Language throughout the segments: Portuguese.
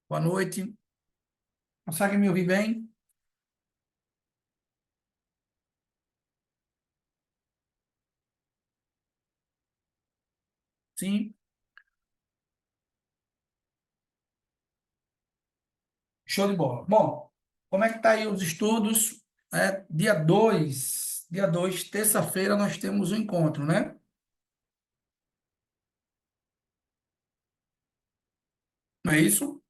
Boa noite. Consegue me ouvir bem? Sim? Show de bola. Bom, como é que tá aí os estudos? Dia 2, terça-feira, nós temos um encontro, né? Não é isso?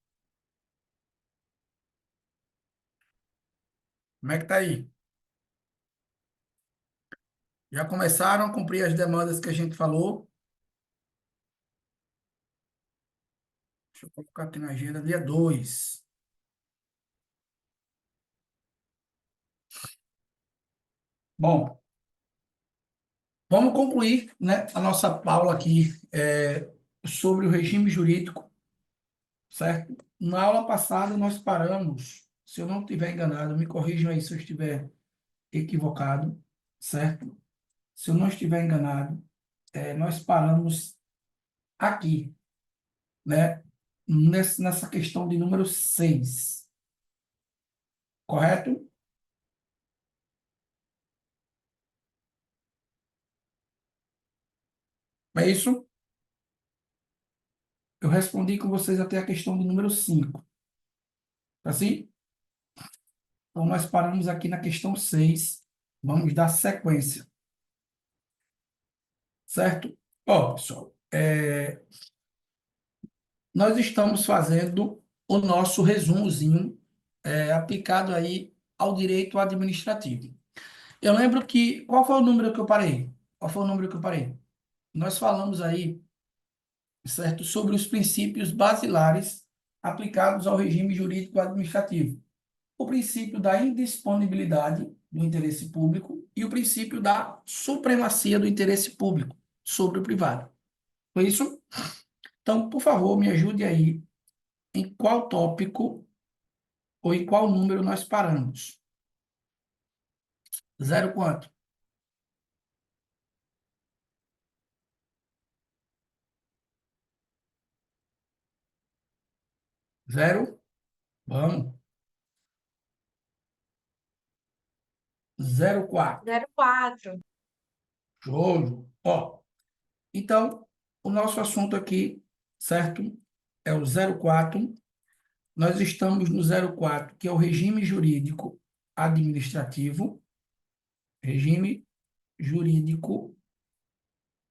Como é que tá aí? Já começaram a cumprir as demandas que a gente falou? Deixa eu colocar aqui na agenda, dia 2. Bom, vamos concluir, né, a nossa aula aqui sobre o regime jurídico, certo? Na aula passada, nós paramos, se eu não estiver enganado, me corrijam aí se eu estiver equivocado, certo? Se eu não estiver enganado, nós paramos aqui, né? Nessa questão de número 6, correto? É isso? Eu respondi com vocês até a questão de número 5, tá assim? Então, nós paramos aqui na questão 6. Vamos dar sequência, certo? Ó, pessoal, nós estamos fazendo o nosso resumozinho aplicado aí ao direito administrativo. Eu lembro que. Qual foi o número que eu parei? Qual foi o número que eu parei? Nós falamos aí, certo, sobre os princípios basilares aplicados ao regime jurídico administrativo. O princípio da indisponibilidade do interesse público e o princípio da supremacia do interesse público sobre o privado. Foi isso? Então, por favor, me ajude aí em qual tópico ou em qual número nós paramos. Zero quanto? Zero? Vamos. 04. 04. Show. Ó, então, o nosso assunto aqui, certo? É o 04. Nós estamos no 04, que é o regime jurídico administrativo, regime jurídico,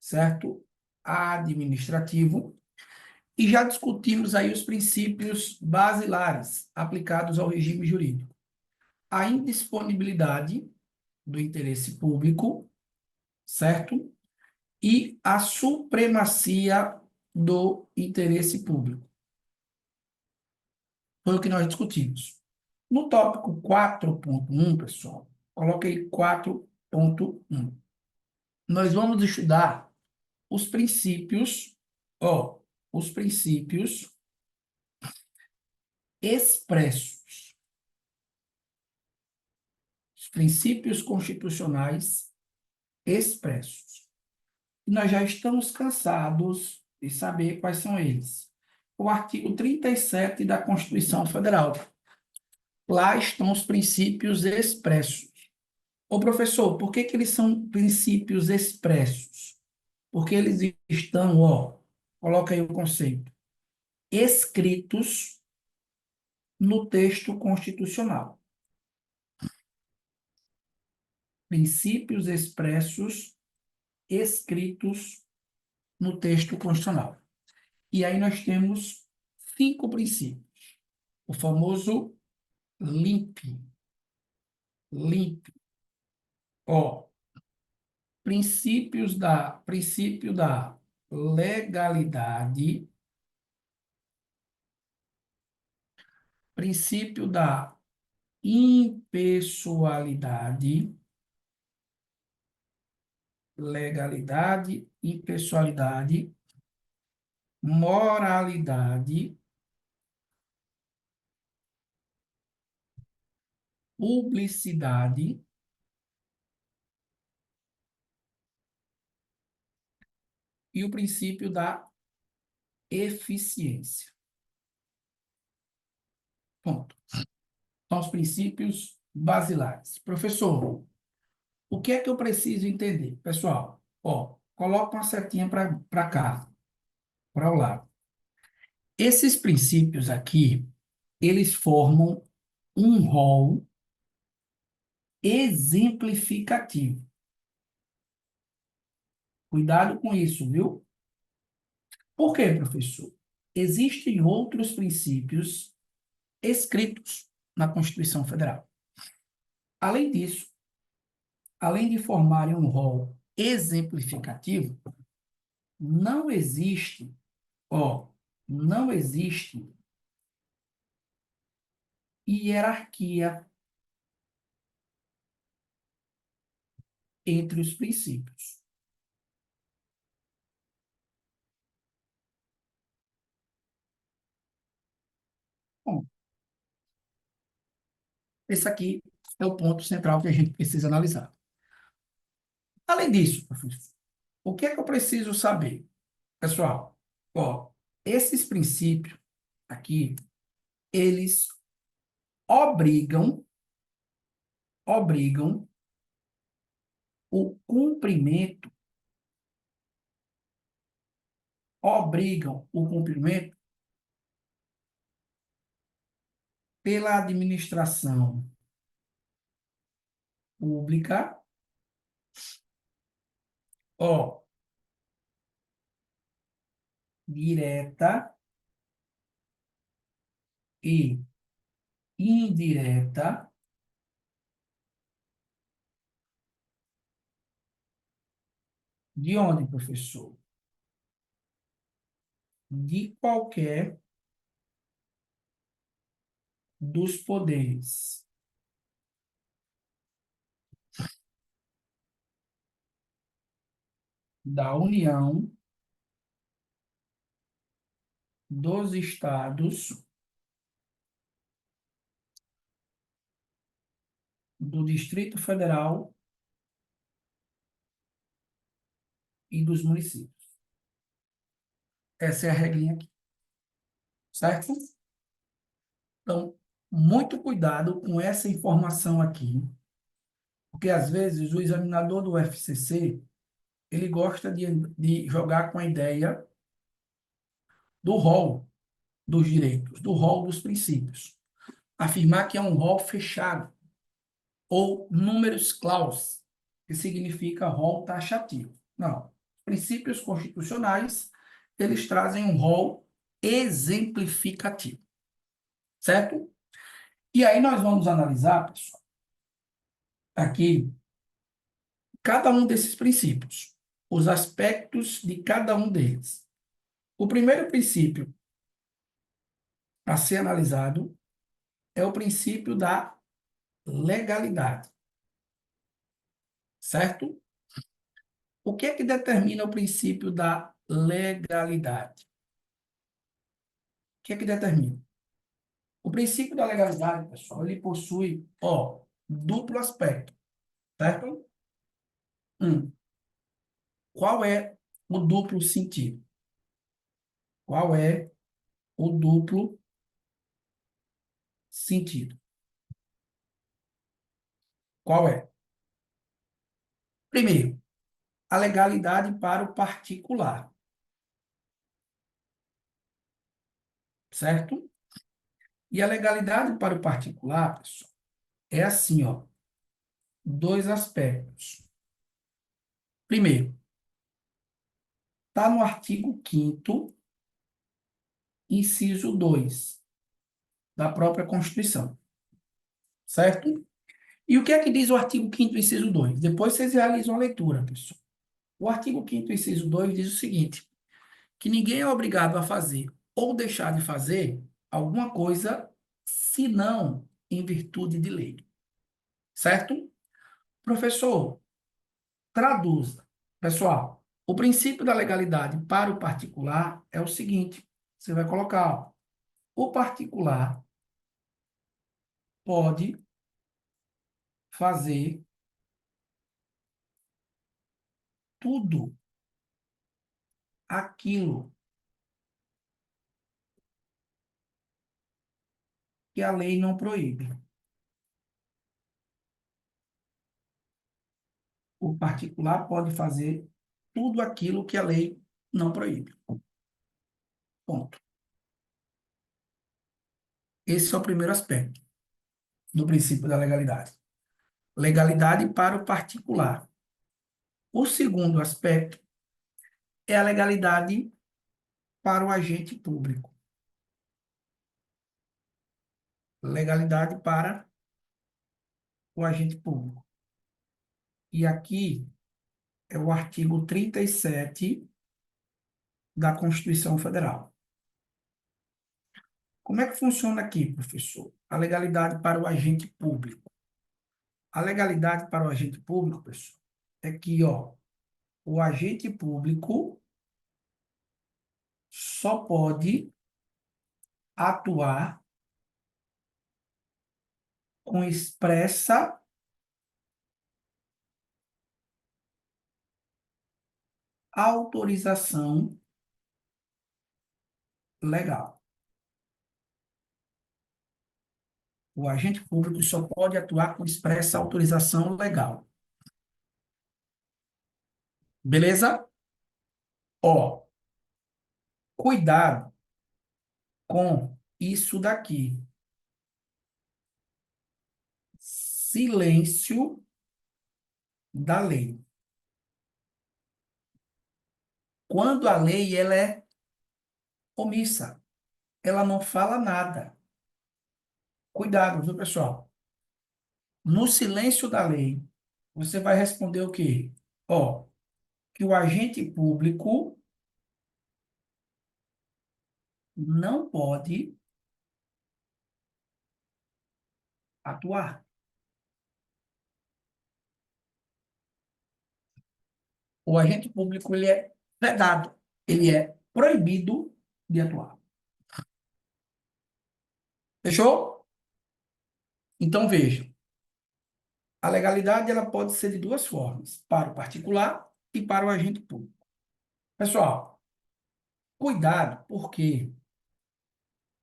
certo? Administrativo. E já discutimos aí os princípios basilares aplicados ao regime jurídico. A indisponibilidade do interesse público, certo? E a supremacia do interesse público. Foi o que nós discutimos. No tópico 4.1, pessoal, coloquei 4.1. Nós vamos estudar os princípios, ó, os princípios expressos, os princípios constitucionais expressos. E nós já estamos cansados de saber quais são eles. O artigo 37 da Constituição Federal. Lá estão os princípios expressos. Ô, professor, por que que eles são princípios expressos? Porque eles estão, ó, coloca aí o conceito, escritos no texto constitucional. Princípios expressos escritos no texto constitucional. E aí nós temos 5 princípios. O famoso LIMP. LIMP. Ó, princípio da legalidade, princípio da impessoalidade, legalidade, impessoalidade, moralidade, publicidade e o princípio da eficiência. Ponto. São os princípios basilares. Professor, o que é que eu preciso entender? Pessoal, ó, coloca uma setinha para cá, para o lado. Esses princípios aqui, eles formam um rol exemplificativo. Cuidado com isso, viu? Por quê, professor? Existem outros princípios escritos na Constituição Federal. Além disso, além de formarem um rol exemplificativo, não existe, ó, não existe hierarquia entre os princípios. Bom, esse aqui é o ponto central que a gente precisa analisar. Além disso, professor, o que é que eu preciso saber? Pessoal, ó, esses princípios aqui, eles obrigam, obrigam o cumprimento, obrigam o cumprimento pela administração pública, ó, direta e indireta, de onde, professor? De qualquer dos poderes da União, dos estados, do Distrito Federal e dos municípios. Essa é a regrinha aqui, certo? Então, muito cuidado com essa informação aqui, porque às vezes o examinador do FCC, ele gosta de jogar com a ideia do rol dos direitos, do rol dos princípios. Afirmar que é um rol fechado, ou numerus clausus, que significa rol taxativo. Não. Princípios constitucionais, eles trazem um rol exemplificativo, certo? E aí nós vamos analisar, pessoal, aqui cada um desses princípios, os aspectos de cada um deles. O primeiro princípio a ser analisado é o princípio da legalidade, certo? O que é que determina o princípio da legalidade? O que é que determina? O princípio da legalidade, pessoal, ele possui, ó, duplo aspecto, certo? Qual é o duplo sentido? Qual é o duplo sentido? Qual é? Primeiro, a legalidade para o particular, certo? E a legalidade para o particular, pessoal, é assim, ó, dois aspectos. Primeiro, está no artigo 5º, inciso 2 da própria Constituição, certo? E o que é que diz o artigo 5º, inciso 2? Depois vocês realizam a leitura, pessoal. O artigo 5º, inciso 2 diz o seguinte, que ninguém é obrigado a fazer ou deixar de fazer alguma coisa, senão em virtude de lei, certo? Professor, traduza. Pessoal, o princípio da legalidade para o particular é o seguinte, você vai colocar, ó, o particular pode fazer tudo aquilo que a lei não proíbe. O particular pode fazer tudo aquilo que a lei não proíbe. Ponto. Esse é o primeiro aspecto do princípio da legalidade. Legalidade para o particular. O segundo aspecto é a legalidade para o agente público. Legalidade para o agente público. E aqui é o artigo 37 da Constituição Federal. Como é que funciona aqui, professor? A legalidade para o agente público. A legalidade para o agente público, pessoal, é que, ó, o agente público só pode atuar com expressa autorização legal. O agente público só pode atuar com expressa autorização legal. Beleza? Ó, cuidado com isso daqui. Silêncio da lei. Quando a lei ela é omissa, ela não fala nada. Cuidado, viu, pessoal? No silêncio da lei, você vai responder o quê? Ó, que o agente público não pode atuar. O agente público ele é vedado, ele é proibido de atuar. Fechou? Então veja, a legalidade ela pode ser de duas formas, para o particular e para o agente público. Pessoal, cuidado, porque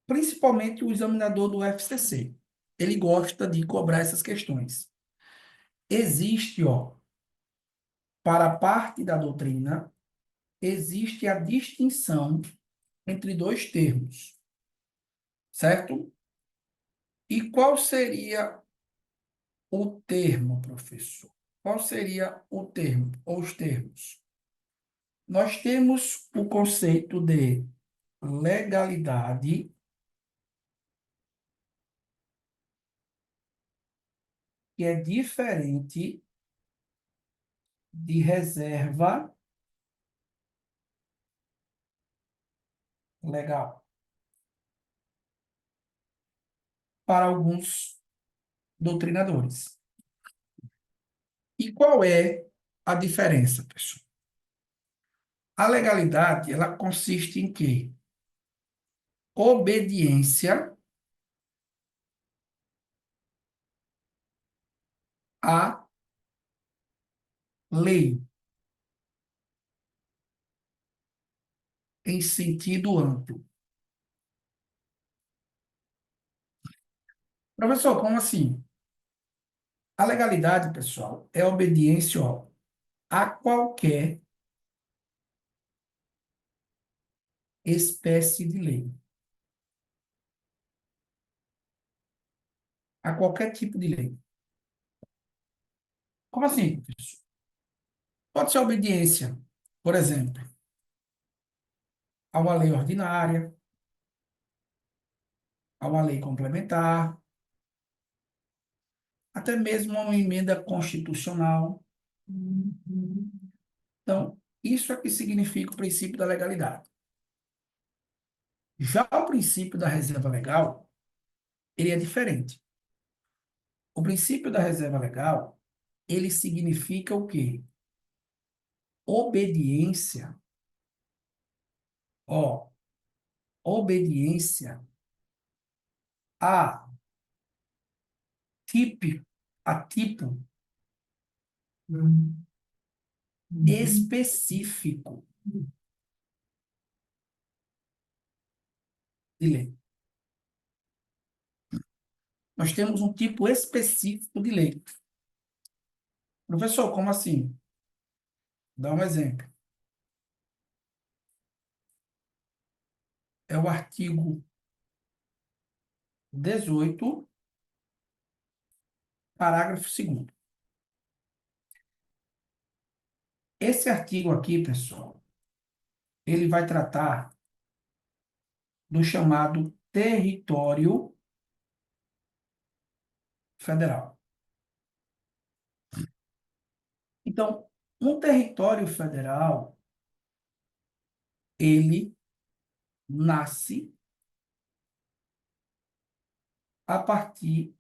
principalmente o examinador do FCC, ele gosta de cobrar essas questões. Existe, ó, para a parte da doutrina, existe a distinção entre dois termos, certo? E qual seria o termo, professor? Qual seria o termo ou os termos? Nós temos o conceito de legalidade, que é diferente de reserva legal, para alguns doutrinadores. E qual é a diferença, pessoal? A legalidade, ela consiste em quê? Obediência à lei, em sentido amplo. Professor, como assim? A legalidade, pessoal, é obediência, ó, a qualquer espécie de lei, a qualquer tipo de lei. Como assim, professor? Pode ser obediência, por exemplo, a uma lei ordinária, a uma lei complementar, até mesmo a uma emenda constitucional. Então, isso é que significa o princípio da legalidade. Já o princípio da reserva legal, ele é diferente. O princípio da reserva legal, ele significa o quê? Obediência. Ó, obediência a tipo, a tipo específico de lei. Nós temos um tipo específico de lei. Professor, como assim? Dá um exemplo. É o artigo 18, parágrafo 2º. Esse artigo aqui, pessoal, ele vai tratar do chamado território federal. Então, um território federal, ele nasce a partir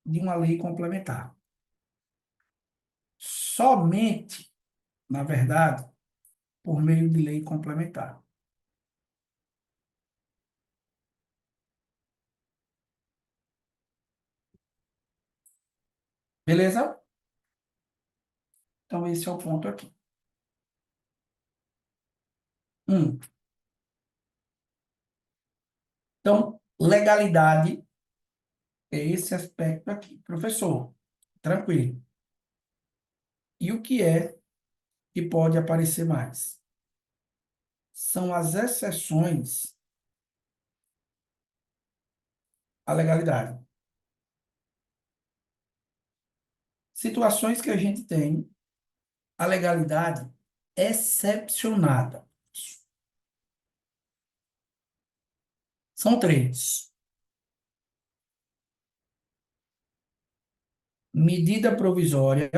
de uma lei complementar. Somente, na verdade, por meio de lei complementar. Beleza? Então, esse é o ponto aqui. Um. Então, legalidade é esse aspecto aqui. Professor, tranquilo. E o que é que pode aparecer mais? São as exceções à legalidade. Situações que a gente tem a legalidade excepcionada. São três: medida provisória,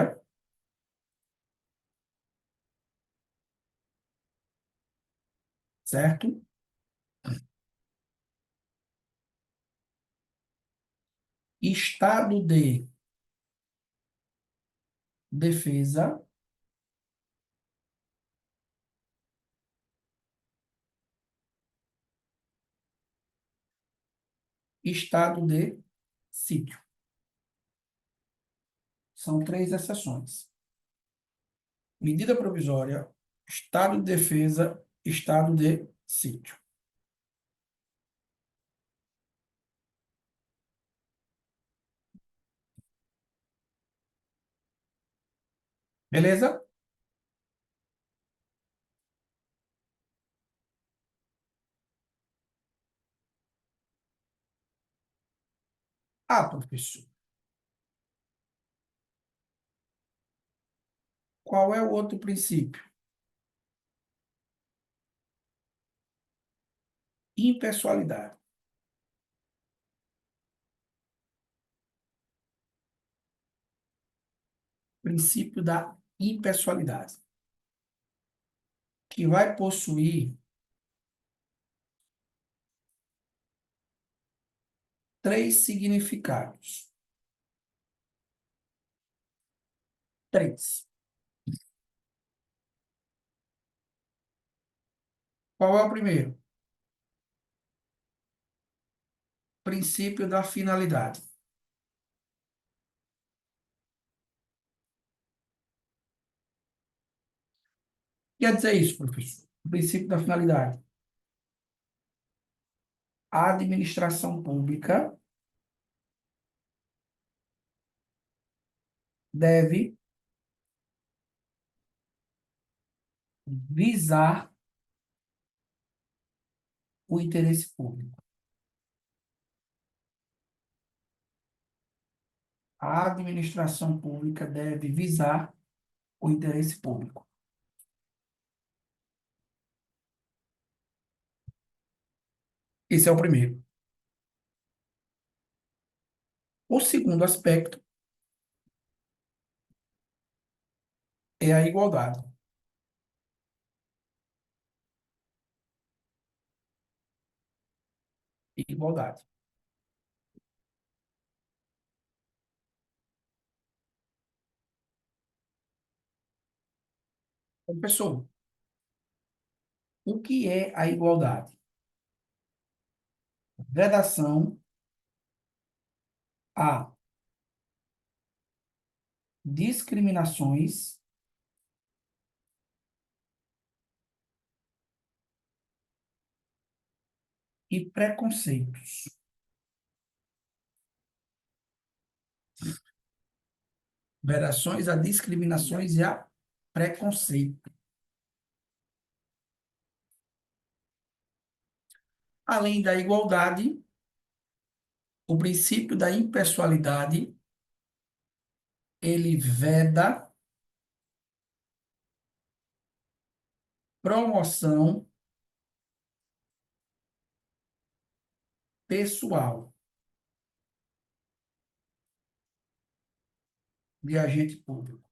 certo? Estado de defesa estado de sítio. São três exceções: medida provisória, estado de defesa, estado de sítio. Beleza? Ah, professor, qual é o outro princípio? Impessoalidade. Princípio da impessoalidade, que vai possuir três significados. Três. Qual é o primeiro? Princípio da finalidade. Quer dizer isso, professor? O princípio da finalidade. A administração pública deve visar o interesse público. A administração pública deve visar o interesse público. Esse é o primeiro. O segundo aspecto é a igualdade. Igualdade. Professor, o que é a igualdade? Vedação a discriminações e preconceitos. Vedações a discriminações e a preconceito. Além da igualdade, o princípio da impessoalidade, ele veda promoção pessoal de agente público.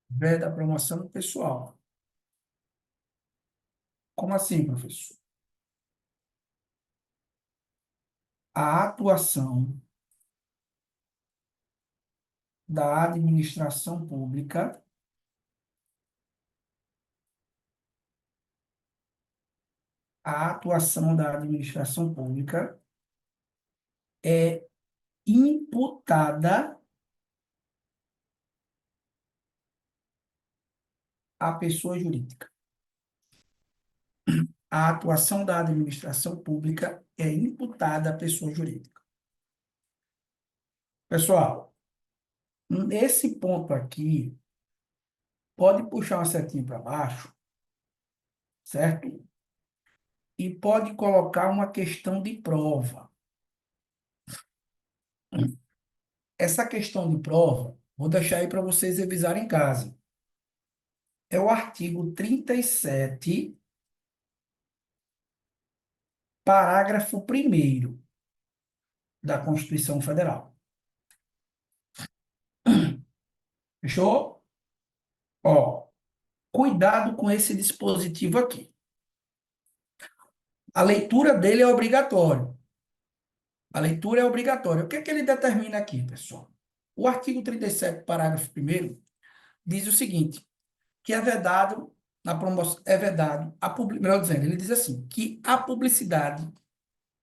Veda promoção pessoal. Como assim, professor? A atuação da administração pública, a atuação da administração pública é imputada à pessoa jurídica. A atuação da administração pública é imputada à pessoa jurídica. Pessoal, nesse ponto aqui, pode puxar uma setinha para baixo, certo? E pode colocar uma questão de prova. Essa questão de prova, vou deixar aí para vocês revisarem em casa. É o artigo 37, parágrafo 1º da Constituição Federal. Fechou? Ó, cuidado com esse dispositivo aqui. A leitura dele é obrigatória. A leitura é obrigatória. O que é que ele determina aqui, pessoal? O artigo 37, parágrafo 1º, diz o seguinte, que é vedado, na promoção, é vedado, melhor dizendo, ele diz assim, que a publicidade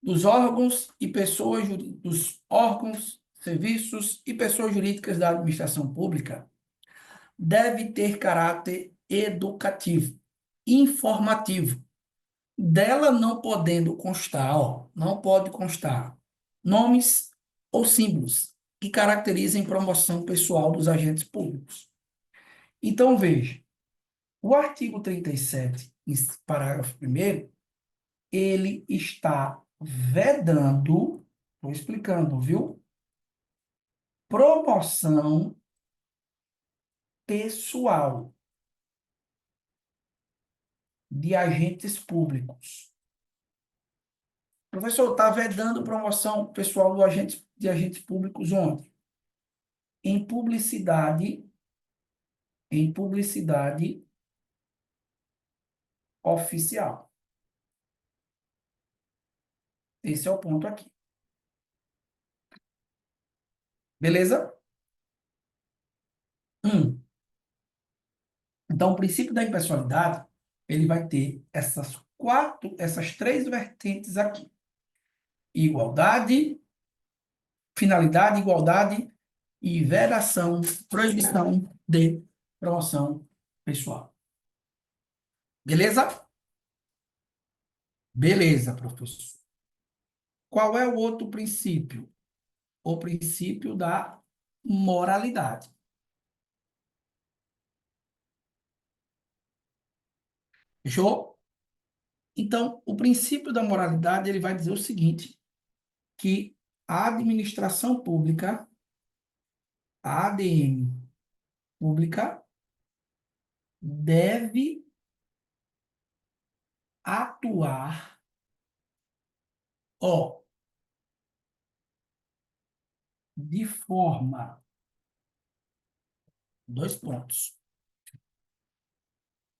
dos órgãos e pessoas, dos órgãos, serviços e pessoas jurídicas da administração pública deve ter caráter educativo, informativo, dela não podendo constar, ó, não pode constar nomes ou símbolos que caracterizem promoção pessoal dos agentes públicos. Então, veja, o artigo 37, parágrafo 1º, ele está vedando, estou explicando, viu? Promoção pessoal de agentes públicos. Professor, está vedando promoção pessoal de agentes públicos onde? Em publicidade oficial. Esse é o ponto aqui. Beleza? Um. Então, o princípio da impessoalidade, ele vai ter essas três vertentes aqui. Igualdade, finalidade, igualdade e vedação, proibição de promoção pessoal. Beleza? Beleza, professor. Qual é o outro princípio? O princípio da moralidade. Fechou? Então, o princípio da moralidade, ele vai dizer o seguinte, que a administração pública, a ADM pública, deve atuar, ó, de forma, dois pontos,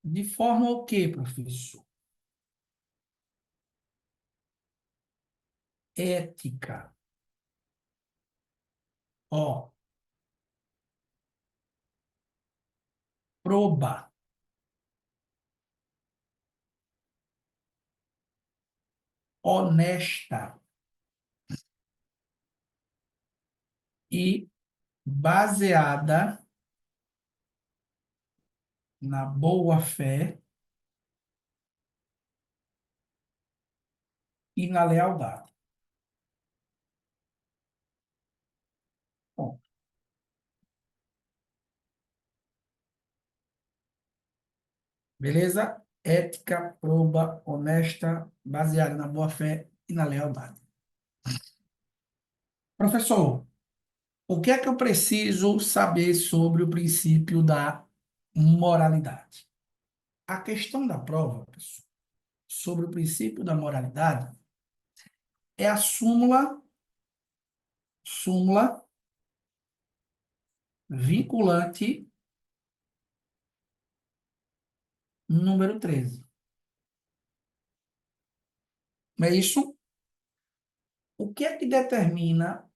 de forma o quê, professor? Ética, ó, proba, honesta e baseada na boa-fé e na lealdade. Bom, beleza? Ética, proba, honesta, baseada na boa-fé e na lealdade. Professor, o que é que eu preciso saber sobre o princípio da moralidade? A questão da prova, pessoal, sobre o princípio da moralidade é a súmula vinculante número 13. Não é isso? O que é que determina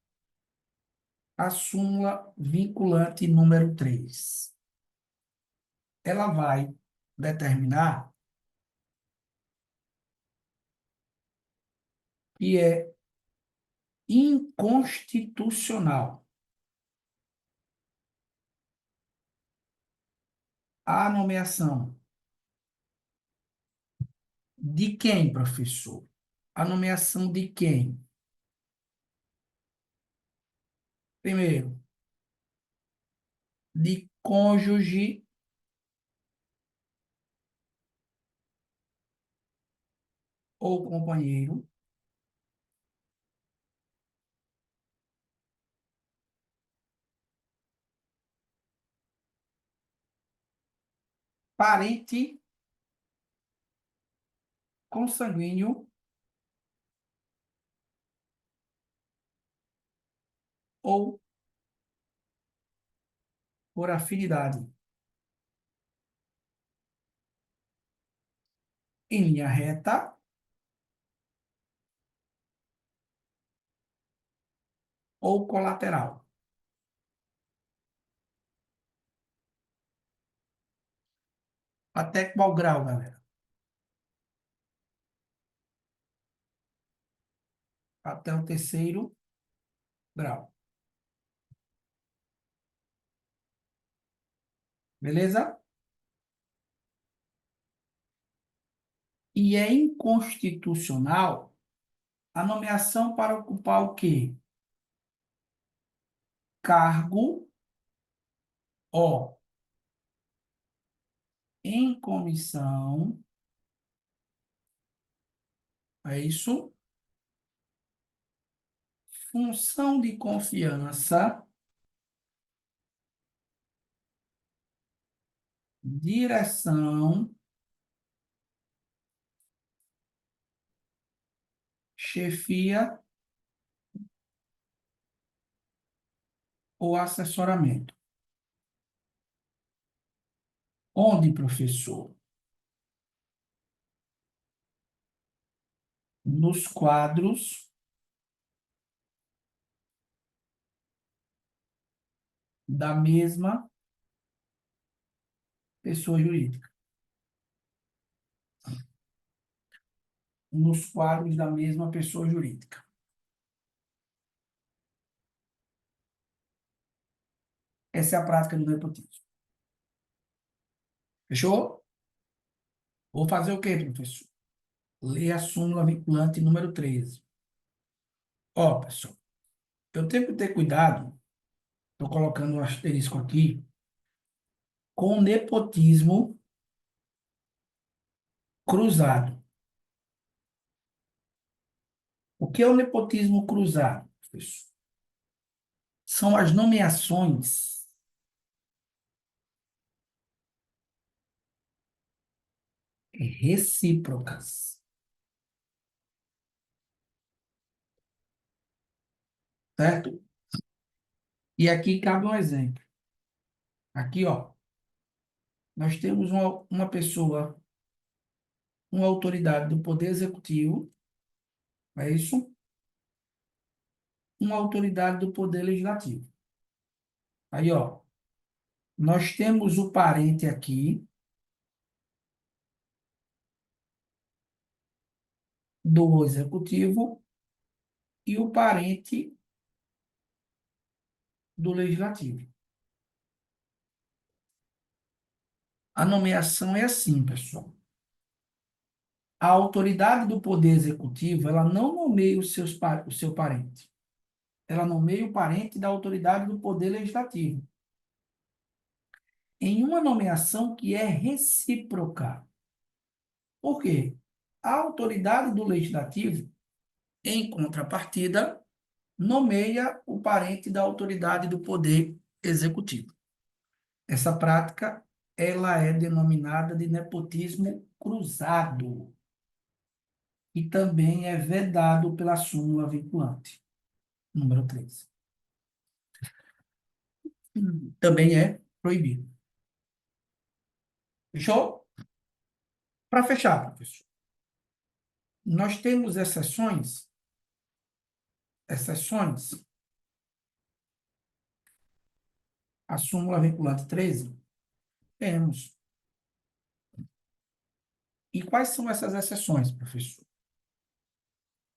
a súmula vinculante número 3? Ela vai determinar que é inconstitucional a nomeação de quem, professor? A nomeação de quem? Primeiro, de cônjuge ou companheiro, parente consanguíneo ou por afinidade. Em linha reta ou colateral. Até qual grau, galera? Até o terceiro grau. Beleza? E é inconstitucional a nomeação para ocupar o quê? Cargo ou em comissão, é isso? Função de confiança, direção, chefia ou assessoramento. Onde, professor? Nos quadros da mesma pessoa jurídica. Nos quadros da mesma pessoa jurídica. Essa é a prática do nepotismo. Fechou? Vou fazer o quê, professor? Ler a súmula vinculante número 13. Ó, pessoal, eu tenho que ter cuidado, estou colocando um asterisco aqui, com o nepotismo cruzado. O que é o nepotismo cruzado, professor? São as nomeações recíprocas, certo? E aqui cabe um exemplo. Aqui, ó, nós temos uma pessoa, uma autoridade do Poder Executivo, é isso? Uma autoridade do Poder Legislativo. Aí, ó, nós temos o parente aqui do Executivo e o parente do Legislativo. A nomeação é assim, pessoal. A autoridade do poder executivo, ela não nomeia o seu parente. Ela nomeia o parente da autoridade do poder legislativo. Em uma nomeação que é recíproca. Por quê? A autoridade do legislativo, em contrapartida, nomeia o parente da autoridade do poder executivo. Essa prática, ela é denominada de nepotismo cruzado e também é vedado pela súmula vinculante, número 13. Também é proibido. Fechou? Para fechar, professor, nós temos exceções, a súmula vinculante 13, temos. E quais são essas exceções, professor?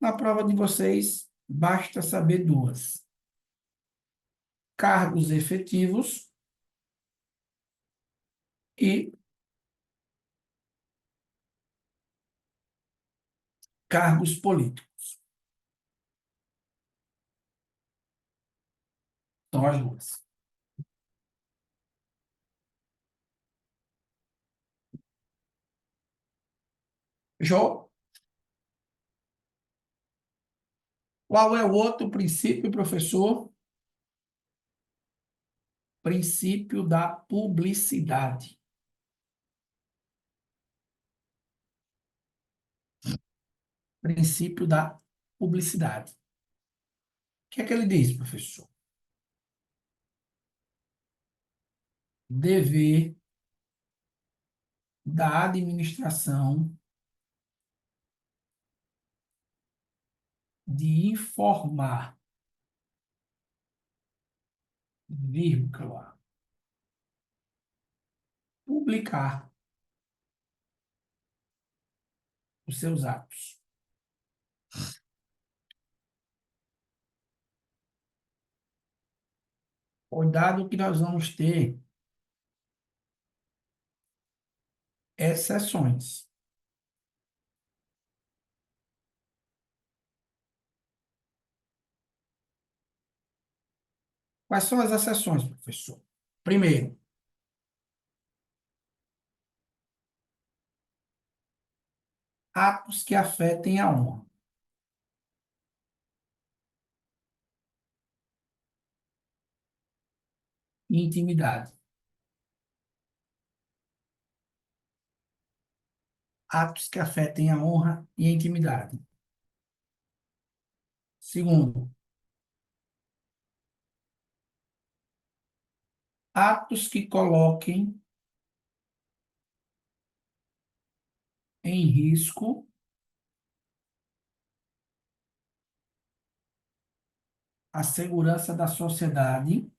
Na prova de vocês, basta saber duas: cargos efetivos e cargos políticos. São as duas. Fechou? Qual é o outro princípio, professor? Princípio da publicidade. Princípio da publicidade. O que é que ele diz, professor? Dever da administração de informar, vírgula, publicar os seus atos. Cuidado que nós vamos ter exceções. Quais são as exceções, professor? Primeiro, atos que afetem a honra e intimidade. Atos que afetem a honra e a intimidade. Segundo, atos que coloquem em risco a segurança da sociedade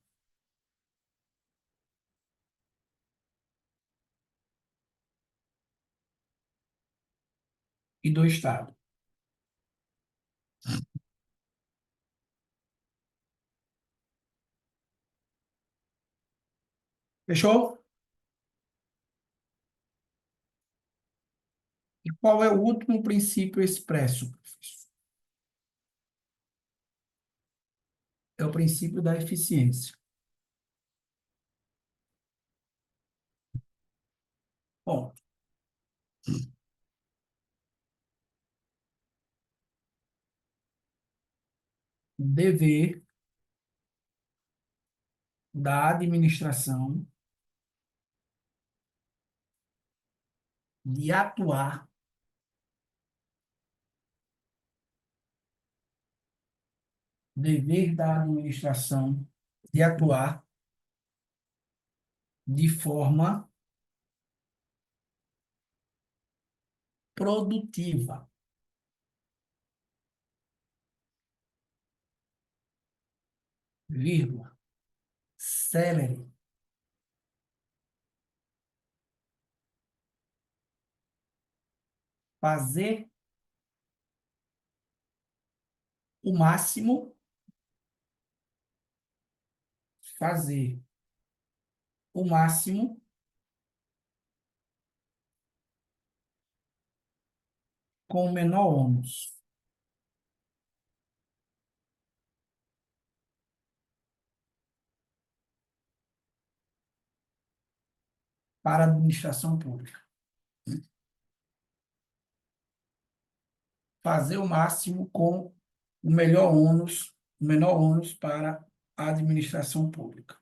e do Estado. Fechou? E qual é o último princípio expresso, professor? É o princípio da eficiência. Bom, dever da administração de atuar dever da administração de atuar de forma produtiva, vírgula, célere, fazer o máximo, fazer o máximo com o menor ônus para a administração pública. Fazer o máximo com o menor ônus para a administração pública.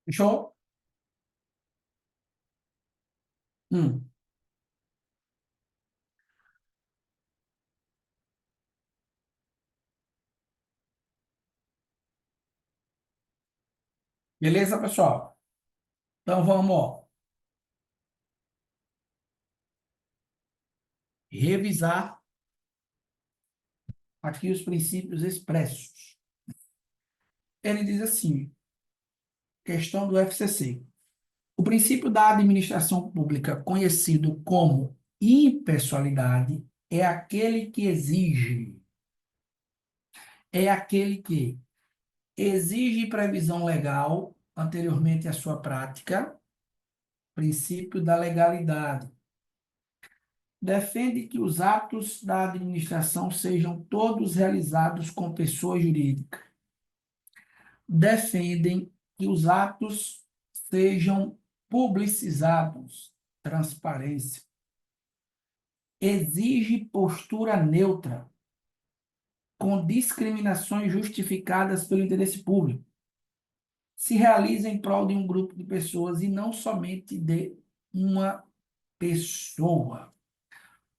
Fechou? Hum. Beleza, pessoal? Então vamos, ó, revisar aqui os princípios expressos. Ele diz assim, questão do FCC. O princípio da administração pública, conhecido como impessoalidade, é aquele que exige previsão legal anteriormente à sua prática, princípio da legalidade. Defende que os atos da administração sejam todos realizados com pessoa jurídica. Defendem que os atos sejam publicizados, transparência. Exige postura neutra, com discriminações justificadas pelo interesse público. Se realiza em prol de um grupo de pessoas e não somente de uma pessoa.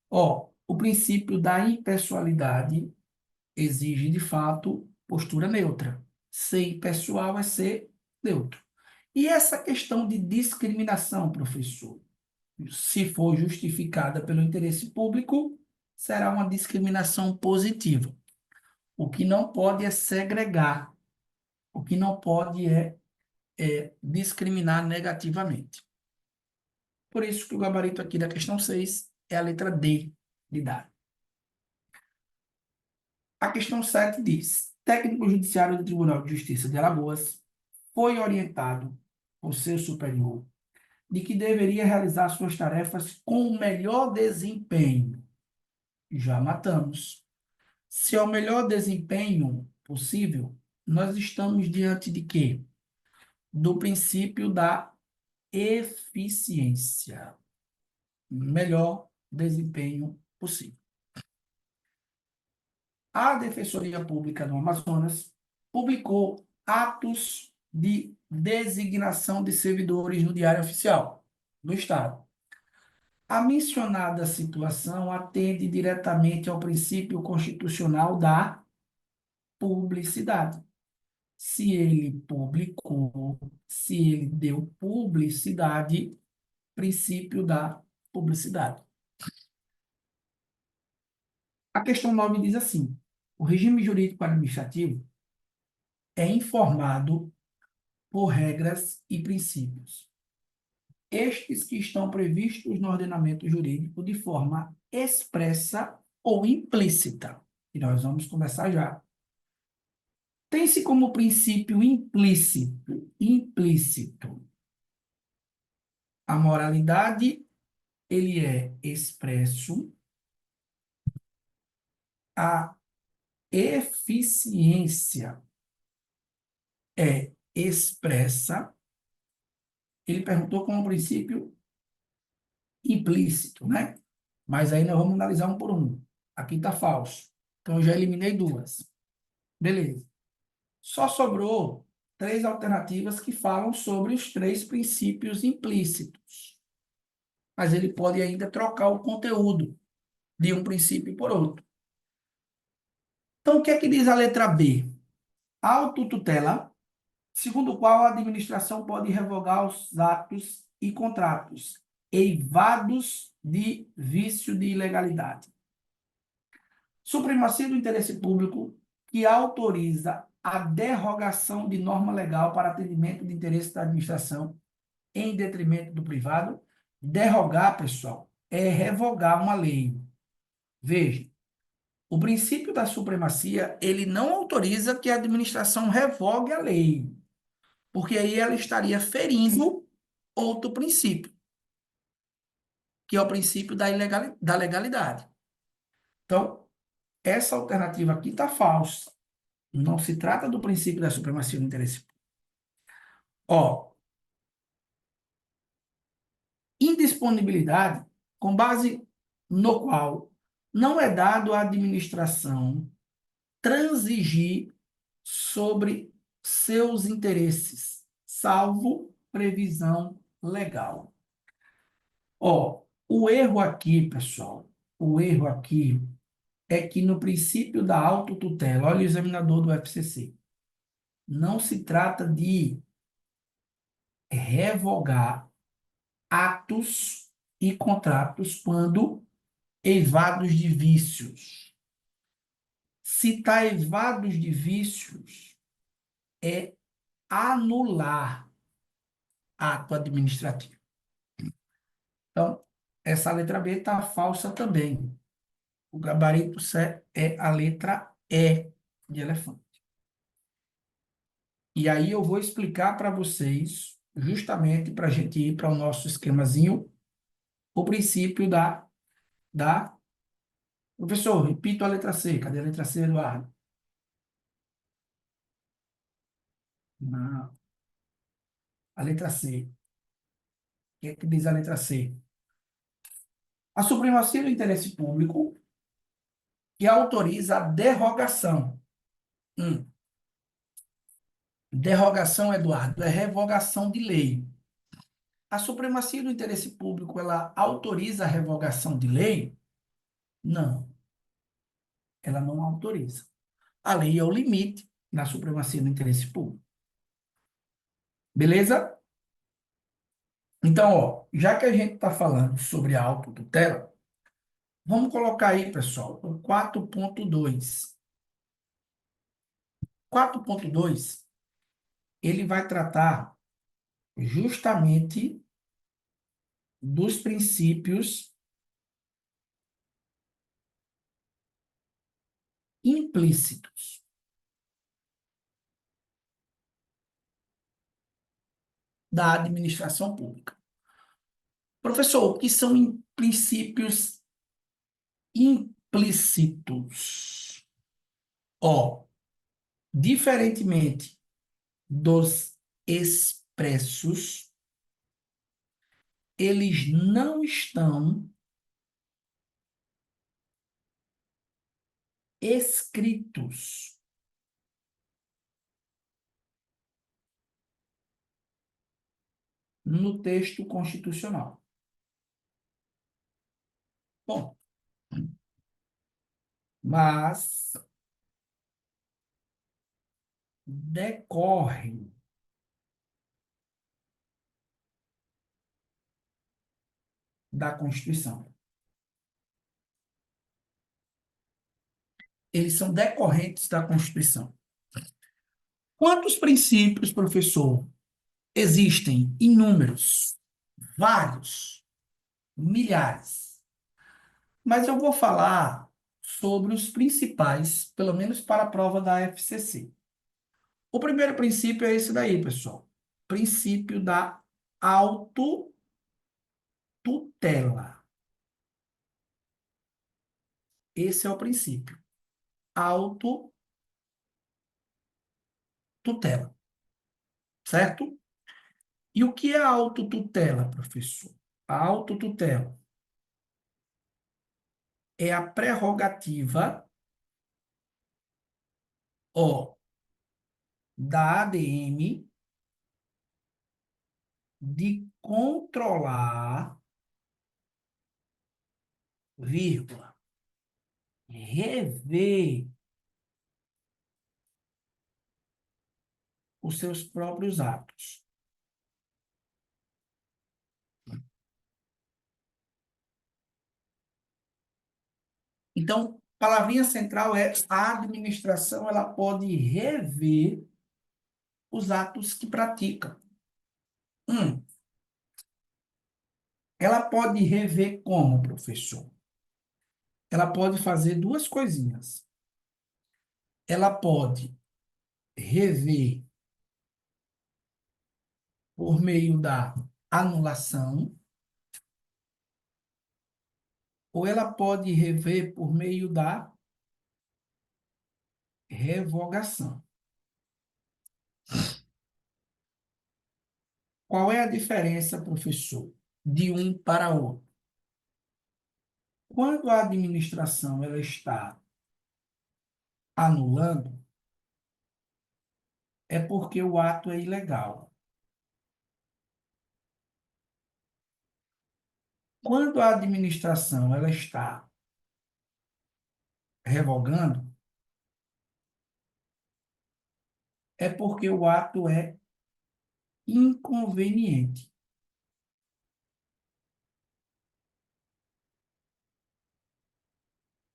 Ó, o princípio da impessoalidade exige, de fato, postura neutra. Ser impessoal é ser neutro. E essa questão de discriminação, professor, se for justificada pelo interesse público, será uma discriminação positiva. O que não pode é segregar, o que não pode é discriminar negativamente. Por isso que o gabarito aqui da questão 6 é a letra D de dado. A questão 7 diz: técnico judiciário do Tribunal de Justiça de Alagoas foi orientado por seu superior de que deveria realizar suas tarefas com o melhor desempenho. Já matamos. Se é o melhor desempenho possível, nós estamos diante de quê? Do princípio da eficiência. Melhor desempenho possível. A Defensoria Pública do Amazonas publicou atos de designação de servidores no Diário Oficial do Estado. A mencionada situação atende diretamente ao princípio constitucional da publicidade. Se ele publicou, se ele deu publicidade, princípio da publicidade. A questão 9 diz assim: o regime jurídico administrativo é informado por regras e princípios. Estes que estão previstos no ordenamento jurídico de forma expressa ou implícita. E nós vamos conversar já. Tem-se como princípio implícito. A moralidade, ele é expresso. A eficiência é expressa. Ele perguntou como princípio implícito, né? Mas aí nós vamos analisar um por um. Aqui está falso. Então, eu já eliminei duas. Beleza. Só sobrou três alternativas que falam sobre os três princípios implícitos. Mas ele pode ainda trocar o conteúdo de um princípio por outro. Então, o que é que diz a letra B? Autotutela, segundo o qual a administração pode revogar os atos e contratos eivados de vício de ilegalidade. Supremacia do interesse público que autoriza a derrogação de norma legal para atendimento de interesse da administração em detrimento do privado. Derrogar, pessoal, é revogar uma lei. Veja, o princípio da supremacia, ele não autoriza que a administração revogue a lei, porque aí ela estaria ferindo outro princípio, que é o princípio da legalidade. Então, essa alternativa aqui está falsa. Não se trata do princípio da supremacia do interesse público. Ó, indisponibilidade, com base no qual não é dado à administração transigir sobre seus interesses, salvo previsão legal. Ó, o erro aqui, pessoal, o erro aqui é que no princípio da autotutela, olha o examinador do FCC, não se trata de revogar atos e contratos quando eivados de vícios. Se está eivados de vícios, é anular ato administrativo. Então, essa letra B está falsa também. O gabarito C é a letra E de elefante. E aí eu vou explicar para vocês, justamente para a gente ir para o nosso esquemazinho, o princípio da... Professor, repito a letra C. Cadê a letra C, Eduardo? Não. A letra C. O que é que diz a letra C? A supremacia do interesse público que autoriza a derrogação. Hum. Derrogação, Eduardo, é revogação de lei. A supremacia do interesse público, ela autoriza a revogação de lei? Não, ela não autoriza. A lei é o limite da supremacia do interesse público. Beleza? Então, ó, já que a gente está falando sobre a autotutela, vamos colocar aí, pessoal, o 4.2. 4.2, ele vai tratar justamente dos princípios implícitos da administração pública. Professor, o que são princípios implícitos? Ó, diferentemente dos expressos, eles não estão escritos no texto constitucional. Bom, mas decorrem da Constituição. Eles são decorrentes da Constituição. Quantos princípios, professor? Existem inúmeros, vários, milhares. Mas eu vou falar sobre os principais, pelo menos para a prova da FCC. O primeiro princípio é esse daí, pessoal. Princípio da autotutela. Esse é o princípio. Autotutela. Certo? E o que é a autotutela, professor? A autotutela é a prerrogativa, ó, da ADM de controlar, vírgula, rever os seus próprios atos. Então, palavrinha central é a administração, ela pode rever os atos que pratica. Hum, Ela pode rever como, professor? Ela pode fazer duas coisinhas. Ela pode rever por meio da anulação, ou ela pode rever por meio da revogação. Qual é a diferença, professor, de um para outro? Quando a administração ela está anulando, é porque o ato é ilegal. Quando a administração ela está revogando, é porque o ato é inconveniente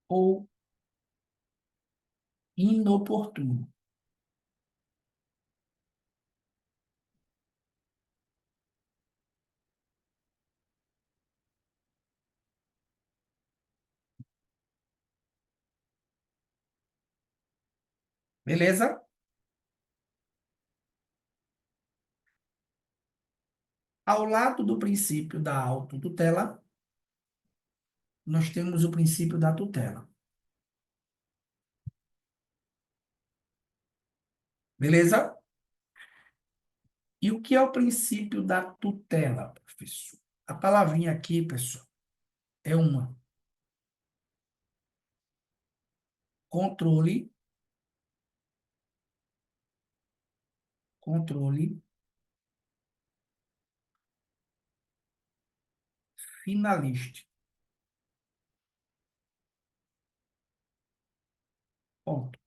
ou inoportuno. Beleza? Ao lado do princípio da autotutela, nós temos o princípio da tutela. Beleza? E o que é o princípio da tutela, professor? A palavrinha aqui, pessoal, é uma controle, controle finalístico. Ponto.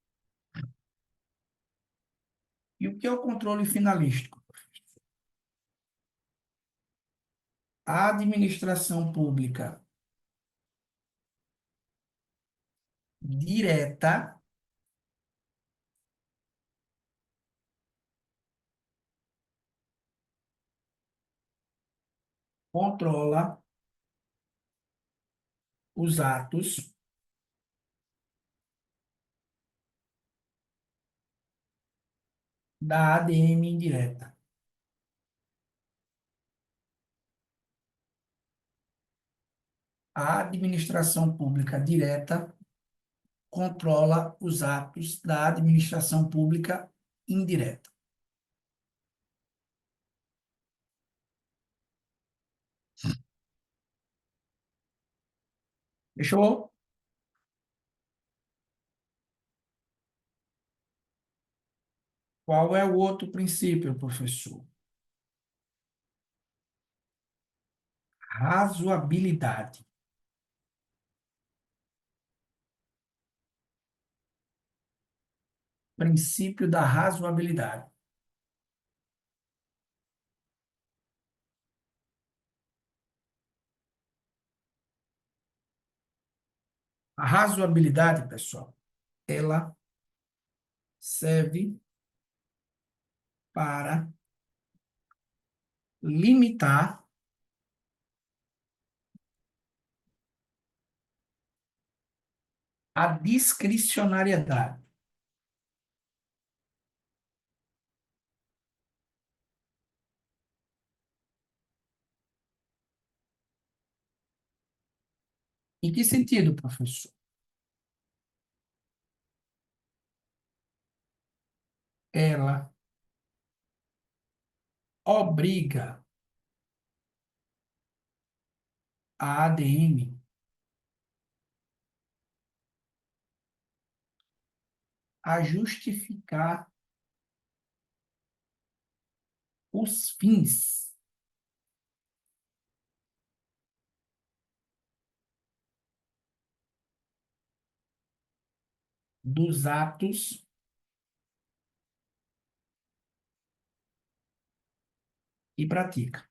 E o que é o controle finalístico? A administração pública direta controla os atos da ADM indireta. A administração pública direta controla os atos da administração pública indireta. Fechou? Qual é o outro princípio, professor? Razoabilidade. Princípio da razoabilidade. A razoabilidade, pessoal, ela serve para limitar a discricionariedade. Em que sentido, professor? Ela obriga a ADM a justificar os fins dos atos que pratica.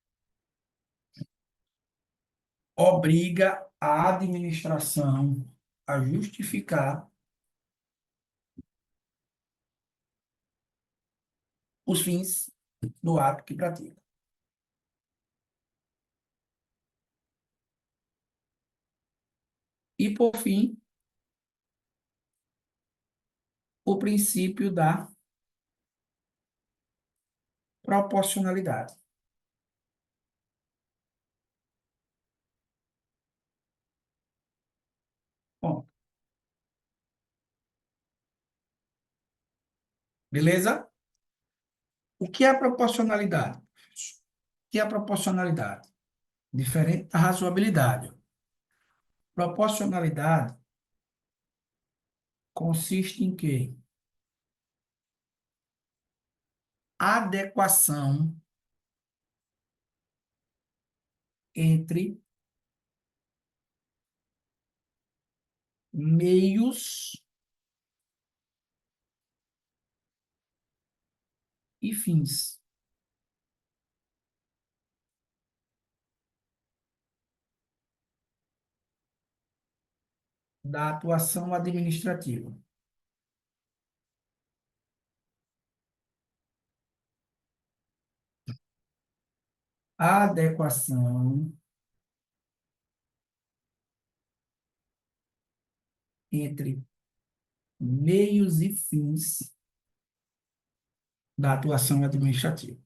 Obriga a administração a justificar os fins do ato que pratica. E, por fim, o princípio da proporcionalidade. Bom, beleza? O que é a proporcionalidade? O que é a proporcionalidade? Diferente da razoabilidade. Proporcionalidade consiste em quê? Adequação entre meios e fins da atuação administrativa. Adequação entre meios e fins da atuação administrativa.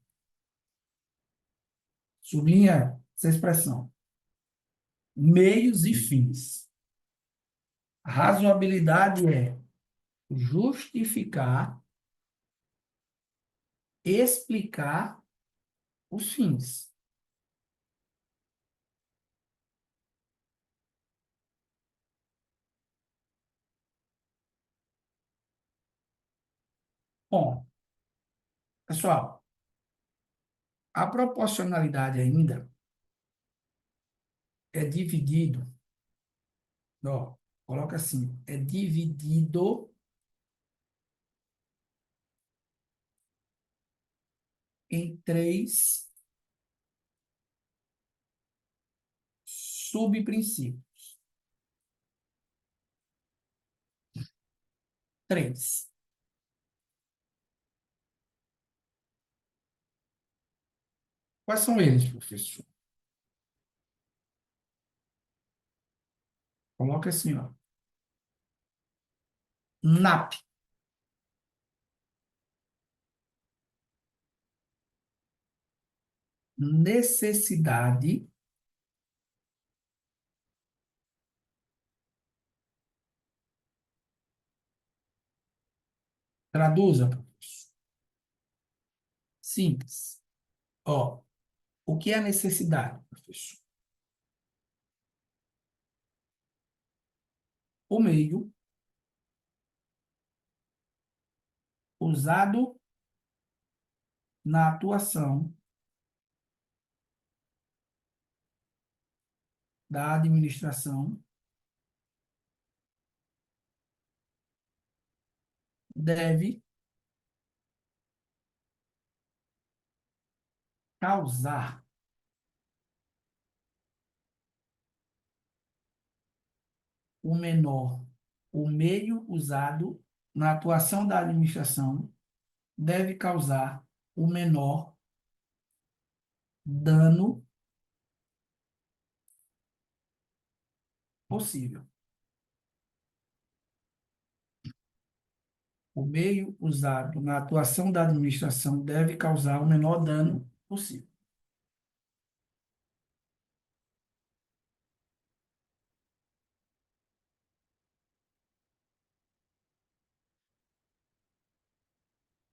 Sublinha essa expressão. Meios e fins. Razoabilidade é justificar, explicar os fins. Bom, pessoal, a proporcionalidade ainda é dividido, ó, coloca assim, é dividido em três subprincípios. Três. Quais são eles, professor? Coloca assim, ó. NAP, necessidade, traduza, professor. Simples. Ó, o que é a necessidade, professor? O meio usado na atuação da administração deve causar o menor, o meio usado na atuação da administração deve causar o menor dano possível. O meio usado na atuação da administração deve causar o menor dano possível.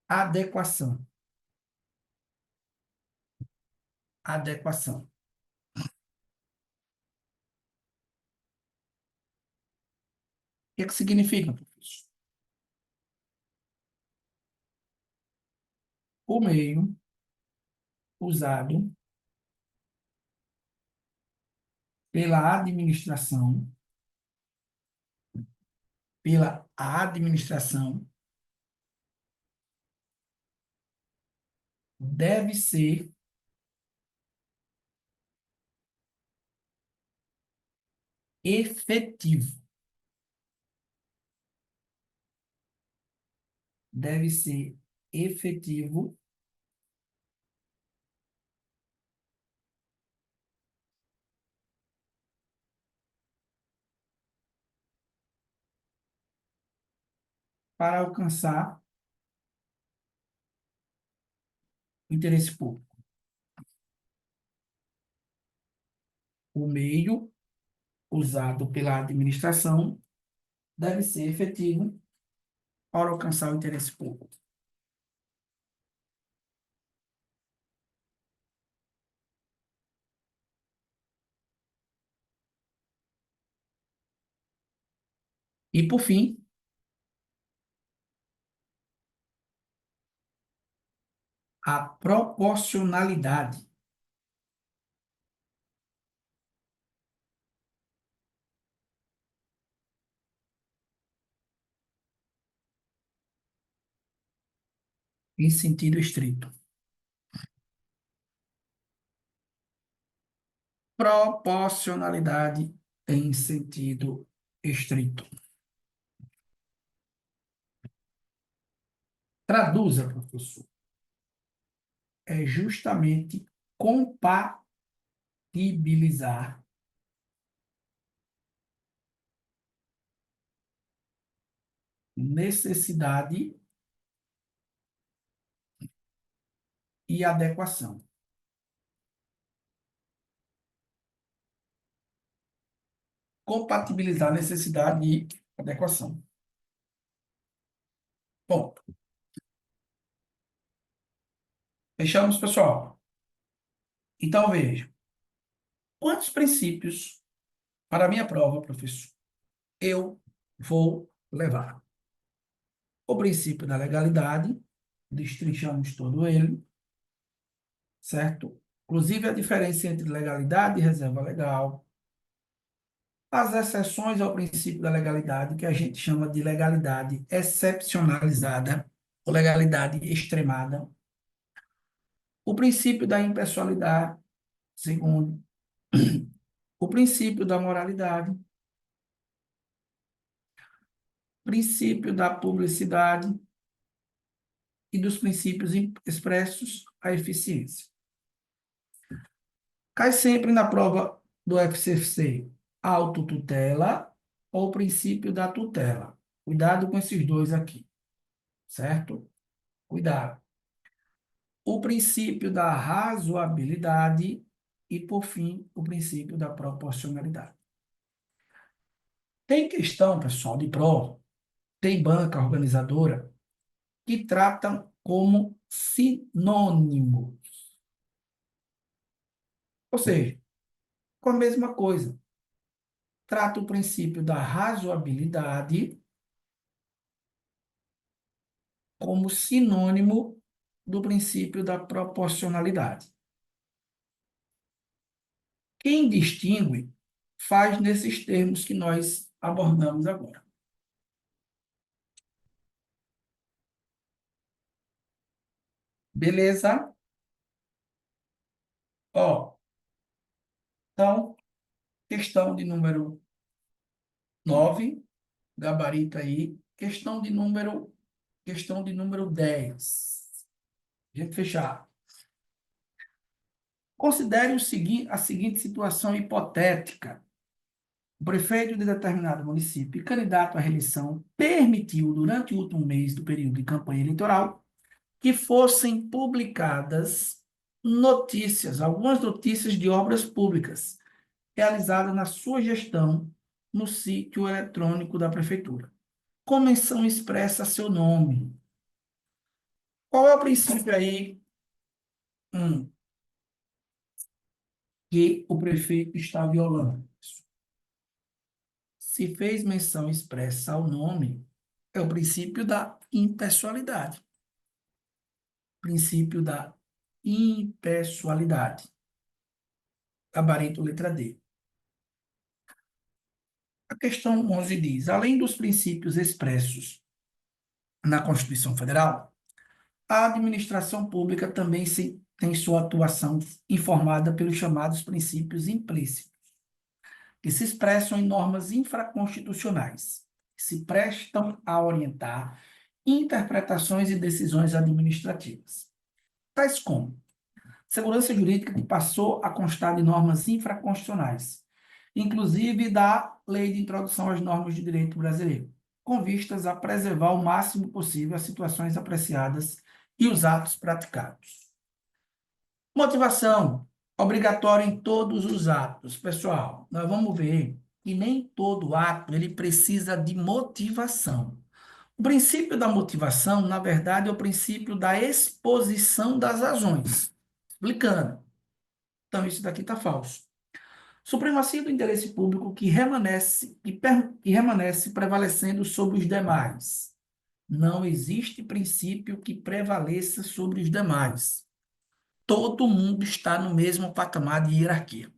Adequação. Adequação. O que é que significa, professor? O meio usado pela administração deve ser efetivo. Deve ser efetivo para alcançar o interesse público. O meio usado pela administração deve ser efetivo para alcançar o interesse público. E, por fim, a proporcionalidade. Em sentido estrito. Proporcionalidade em sentido estrito. Traduza, professor. É justamente compatibilizar necessidade e adequação. Compatibilizar necessidade e adequação. Bom, fechamos, pessoal. Então, veja. Quantos princípios para a minha prova, professor, eu vou levar? O princípio da legalidade, destrinchamos todo ele, certo? Inclusive a diferença entre legalidade e reserva legal. As exceções ao princípio da legalidade, que a gente chama de legalidade excepcionalizada ou legalidade extremada. O princípio da impessoalidade, segundo. O princípio da moralidade. Princípio da publicidade e dos princípios expressos à eficiência. Cai sempre na prova do FCC, autotutela ou princípio da tutela. Cuidado com esses dois aqui, certo? Cuidado. O princípio da razoabilidade e, por fim, o princípio da proporcionalidade. Tem questão, pessoal, de prova, tem banca organizadora que tratam como sinônimo. Ou seja, com a mesma coisa. Trata o princípio da razoabilidade como sinônimo do princípio da proporcionalidade. Quem distingue faz nesses termos que nós abordamos agora. Beleza? Ó, então, questão de número 9, gabarito aí. Questão de número 10. A gente fechar. Considere a seguinte situação hipotética. O prefeito de determinado município e candidato à reeleição permitiu, durante o último mês do período de campanha eleitoral, que fossem publicadas algumas notícias de obras públicas realizadas na sua gestão no sítio eletrônico da prefeitura, com menção expressa a seu nome. Qual é o princípio aí que o prefeito está violando? Se fez menção expressa ao nome, é o princípio da impessoalidade. Princípio da impessoalidade. Gabarito letra D. A questão 11 diz: além dos princípios expressos na Constituição Federal, a administração pública também tem sua atuação informada pelos chamados princípios implícitos, que se expressam em normas infraconstitucionais, que se prestam a orientar interpretações e decisões administrativas, tais como segurança jurídica, que passou a constar de normas infraconstitucionais, inclusive da Lei de Introdução às Normas de Direito Brasileiro, com vistas a preservar o máximo possível as situações apreciadas e os atos praticados. Motivação, obrigatória em todos os atos. Pessoal, nós vamos ver que nem todo ato ele precisa de motivação. O princípio da motivação, na verdade, é o princípio da exposição das razões. Explicando. Então, isso daqui está falso. Supremacia do interesse público que permanece prevalecendo sobre os demais. Não existe princípio que prevaleça sobre os demais. Todo mundo está no mesmo patamar de hierarquia.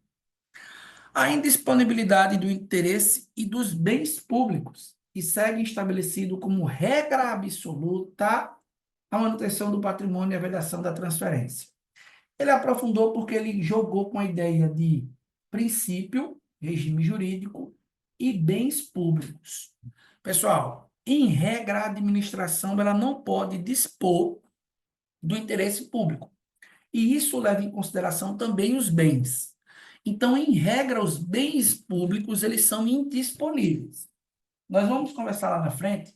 A indisponibilidade do interesse e dos bens públicos, que segue estabelecido como regra absoluta a manutenção do patrimônio e a vedação da transferência. Ele aprofundou porque ele jogou com a ideia de princípio, regime jurídico e bens públicos. Pessoal, em regra, a administração ela não pode dispor do interesse público. E isso leva em consideração também os bens. Então, em regra, os bens públicos eles são indisponíveis. Nós vamos conversar lá na frente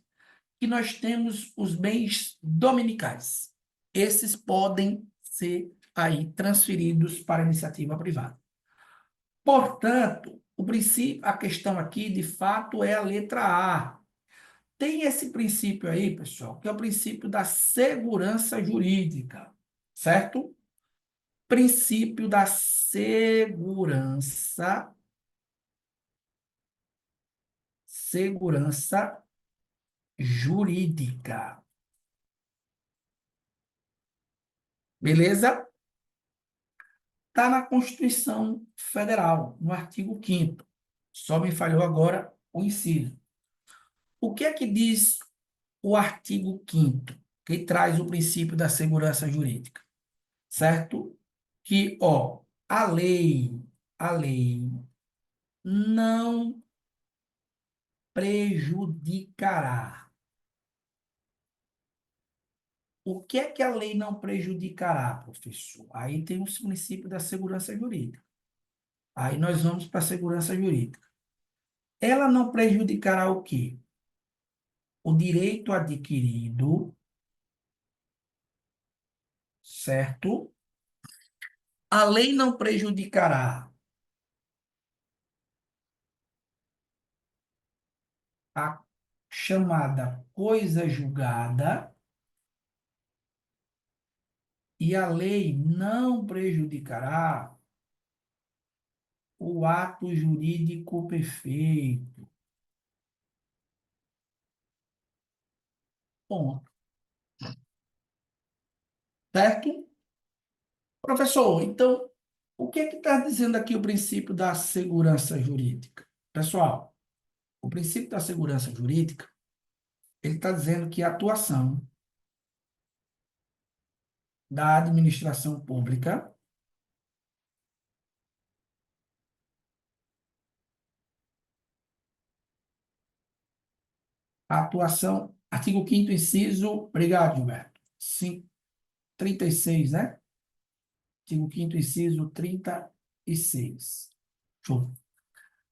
que nós temos os bens dominicais. Esses podem ser aí transferidos para a iniciativa privada. Portanto, o princípio, a questão aqui, de fato, é a letra A. Tem esse princípio aí, pessoal, que é o princípio da segurança jurídica, certo? Princípio da segurança jurídica. Beleza? Está na Constituição Federal, no artigo 5º. Só me falhou agora o inciso. O que é que diz o artigo 5º, que traz o princípio da segurança jurídica? Certo? Que, ó, a lei não prejudicará. O que é que a lei não prejudicará, professor? Aí tem os princípios da segurança jurídica. Aí nós vamos para a segurança jurídica. Ela não prejudicará o quê? O direito adquirido, certo? A lei não prejudicará a chamada coisa julgada e a lei não prejudicará o ato jurídico perfeito. Ponto. Certo? Professor, então, o que é que está dizendo aqui o princípio da segurança jurídica? Pessoal, o princípio da segurança jurídica, ele está dizendo que a atuação da administração pública, a atuação, artigo 5º inciso, obrigado, Gilberto, 36, né? Artigo 5º inciso 36. Show.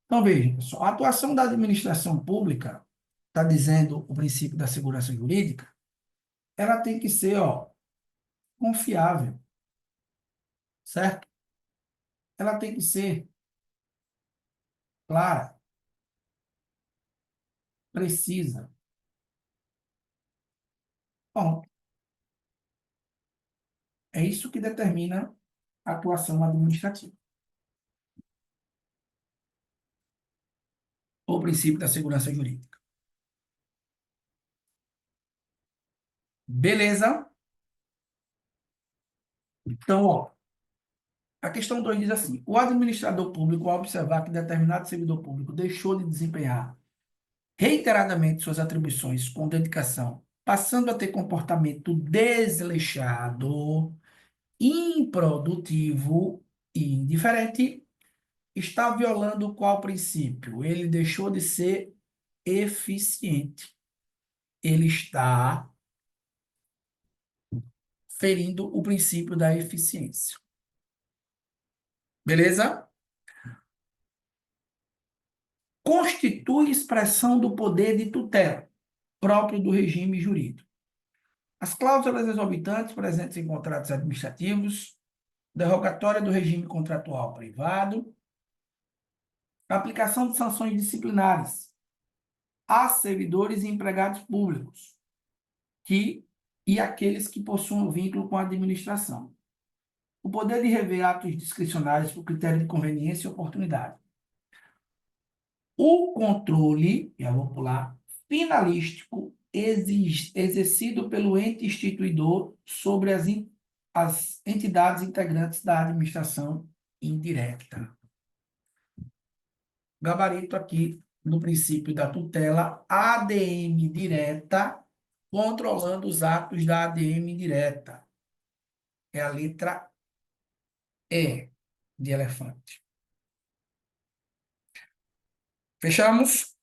Então, veja, pessoal, a atuação da administração pública, está dizendo o princípio da segurança jurídica, ela tem que ser, ó, confiável, certo? Ela tem que ser clara, precisa. Bom, é isso que determina a atuação administrativa. O princípio da segurança jurídica. Beleza? Então, ó, a questão 2 diz assim: o administrador público, ao observar que determinado servidor público deixou de desempenhar reiteradamente suas atribuições com dedicação, passando a ter comportamento desleixado, improdutivo e indiferente, está violando qual princípio? Ele deixou de ser eficiente. Ele está ferindo o princípio da eficiência. Beleza? Constitui expressão do poder de tutela. próprio do regime jurídico. As cláusulas exorbitantes presentes em contratos administrativos, derrogatória do regime contratual privado, aplicação de sanções disciplinares a servidores e empregados públicos e aqueles que possuam vínculo com a administração. O poder de rever atos discricionários por critério de conveniência e oportunidade. O controle, já vou pular, finalístico exercido pelo ente instituidor sobre as entidades integrantes da administração indireta. Gabarito aqui no princípio da tutela, ADM direta, controlando os atos da ADM direta. É a letra E de elefante. Fechamos?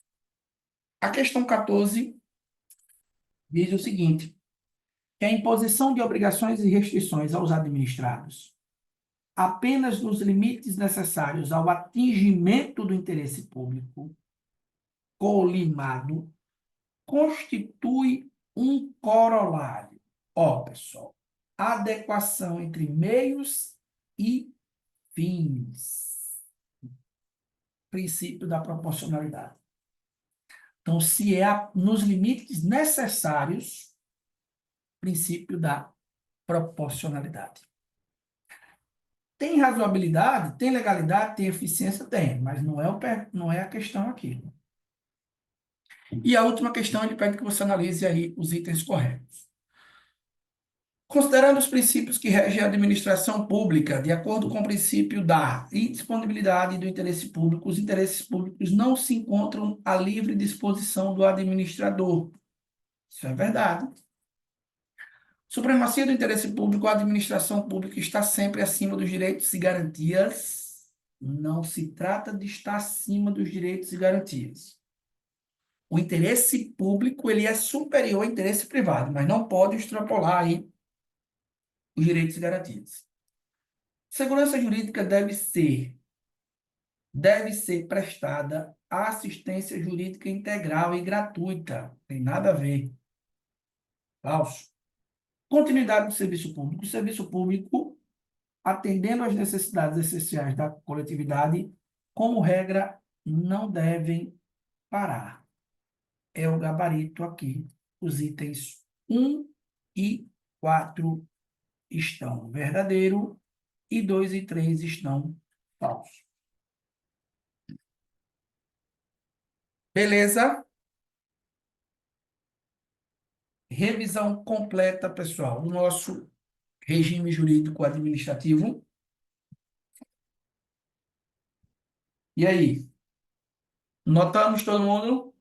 A questão 14 diz o seguinte, que a imposição de obrigações e restrições aos administrados, apenas nos limites necessários ao atingimento do interesse público colimado, constitui um corolário. Ó, pessoal, adequação entre meios e fins. Princípio da proporcionalidade. Então, se é nos limites necessários, princípio da proporcionalidade. Tem razoabilidade, tem legalidade, tem eficiência? Tem, mas não é a questão aqui. E a última questão, ele pede que você analise aí os itens corretos. Considerando os princípios que regem a administração pública, de acordo com o princípio da indisponibilidade do interesse público, os interesses públicos não se encontram à livre disposição do administrador. Isso é verdade. Supremacia do interesse público, a administração pública está sempre acima dos direitos e garantias. Não se trata de estar acima dos direitos e garantias. O interesse público, ele é superior ao interesse privado, mas não pode extrapolar aí os direitos e garantias. Segurança jurídica deve ser prestada assistência jurídica integral e gratuita. Tem nada a ver. Falso. Continuidade do serviço público. O serviço público, atendendo às necessidades essenciais da coletividade, como regra, não devem parar. É o gabarito aqui. Os itens 1 e 4 estão verdadeiro e 2 e 3 estão falsos. Beleza? Revisão completa, pessoal, do nosso regime jurídico administrativo. E aí? Notamos todo mundo?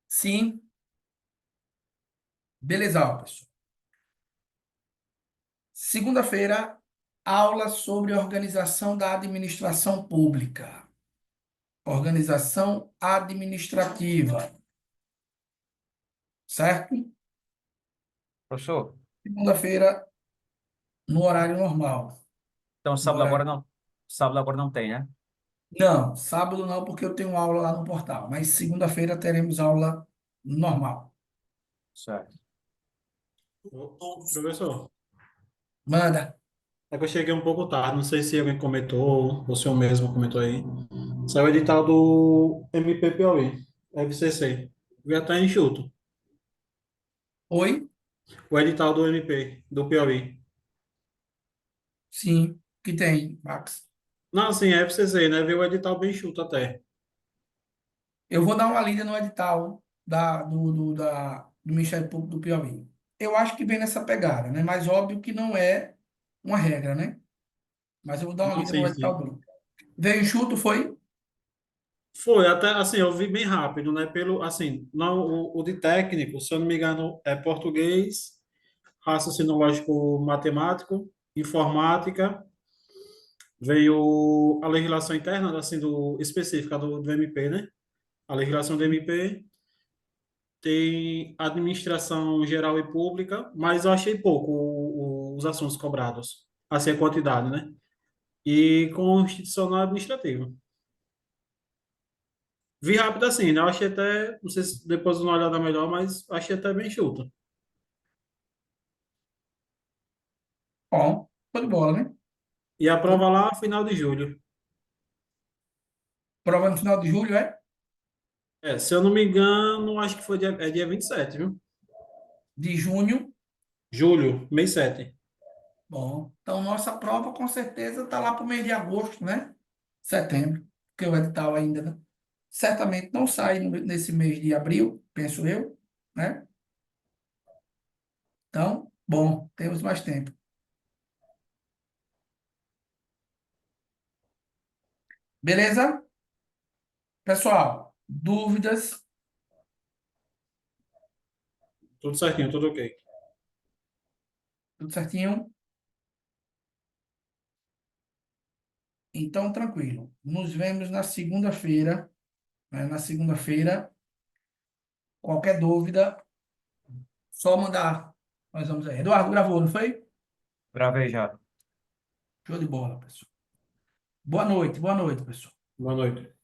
Sim? Beleza, pessoal. Segunda-feira, aula sobre organização da administração pública. Organização administrativa. Certo? Professor, Segunda-feira, no horário normal. então No horário... sábado agora não tem, né? Não, sábado não, porque eu tenho aula lá no portal. Mas segunda-feira teremos aula normal. Certo. Professor, Manda. é que eu cheguei um pouco tarde, não sei se alguém comentou, ou o senhor mesmo comentou aí. Saiu o edital do MP Piauí, FCC. Vi até enxuto. Oi? O edital do MP, do Piauí. Sim, que tem, Max. Não, sim, é FCC, né? Viu o edital bem enxuto até. Eu vou dar uma lida no edital do Ministério Público do Piauí. Eu acho que vem nessa pegada, né? Mas óbvio que não é uma regra, né? Mas eu vou dar uma Não, lida no sim, edital sim. dele. Veio enxuto, foi? Foi, até assim, eu vi bem rápido, né? Pelo, assim, não, o de técnico, se eu não me engano, é português, raciocínio lógico matemático, informática. Veio a legislação interna, assim, específica do MP, né? A legislação do MP tem administração geral e pública, mas eu achei pouco os assuntos cobrados, assim, a quantidade, né? E constitucional administrativo. Vi rápido assim, né? Eu achei até, não sei se depois de uma olhada melhor, mas achei até bem chuta. Bom, foi de bola, né? E a prova lá, final de julho. Prova no final de julho, é? É, se eu não me engano, acho que foi dia 27, viu? De junho. Julho, mês 7. Bom, então nossa prova com certeza está lá para o mês de agosto, né? Setembro, porque o edital ainda, né? Certamente não sai nesse mês de abril, penso eu, né? Então, bom, temos mais tempo. Beleza? Pessoal, dúvidas? Tudo certinho, tudo ok. Tudo certinho? Então, tranquilo. Nos vemos na segunda-feira, né? Na segunda-feira, qualquer dúvida, só mandar. Nós vamos aí. Eduardo gravou, não foi? Gravei já. Show de bola, pessoal. Boa noite, pessoal. Boa noite.